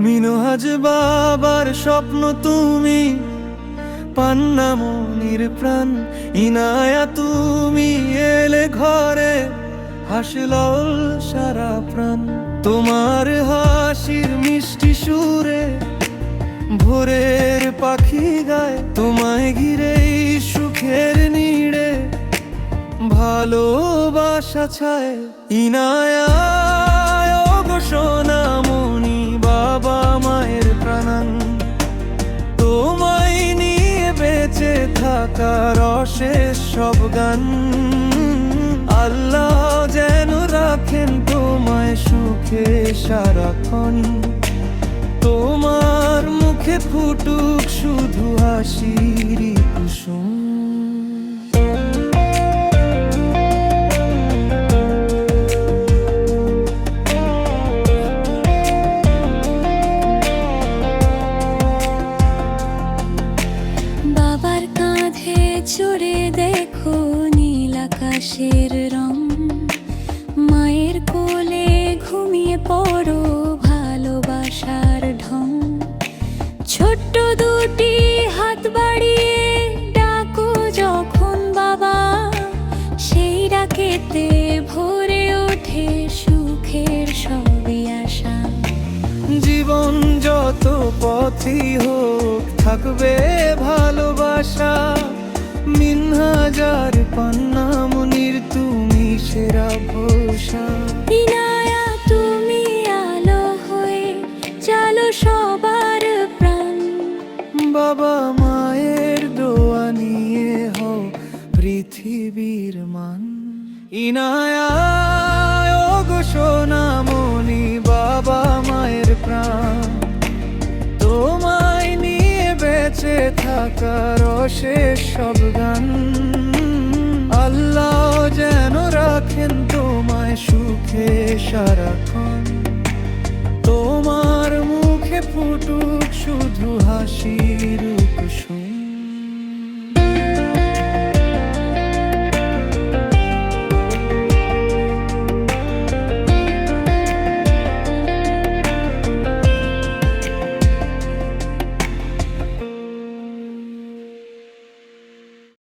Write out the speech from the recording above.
মিনহাজ বাবার স্বপ্ন তুমি, পান্না মনির প্রাণ ইনায়া তুমি এলে ঘরে, হাসল সারা প্রাণ। তোমার হাসির মিষ্টি সুরে ভোরের পাখি গায়, তোমায় ঘিরেই সুখের নিড়ে ভালোবাসা ছায়। ইনায়া গো সোনামণি, বাবা মায়ের প্রাণ, তোমায় নিয়ে বেঁচে থাকার অশেষ সব গান। আল্লাহ যেন রাখেন তোমায় সুখে সারাক্ষণ, তোমার মুখে ফুটুক শুধু হাসির কুসুম। বাবার কাঁধে চড়ে দেখো নীল আকাশের রং, মায়ের কোলে ঘুমিয়ে পড়ো ভালোবাসার ঢং। ছোট্ট দুটি হাত বাড়িয়ে ডাকো যখন বাবা, সেই ডাকেতে ভরে ওঠে সুখের সবই আশা। জীবন যত পথই হোক থাকবে ভালোবাসা, মিনহাজার পান্না মনির তুমি সেরা ভরসা। ইনায়া তুমি আলো হয়ে চলো সবার প্রাণ, বাবা মায়ের দোয়া নিয়ে হও পৃথিবীর মান। ইনায়া গো সোনামণি, বাবা মায়ের প্রাণ, তোমায় নিয়ে বেঁচে থাকার অশেষ সব গান। আল্লাহ যেন রাখেন তোমায় সুখে সারাক্ষণ, তোমার মুখে ফুটুক শুধু হাসির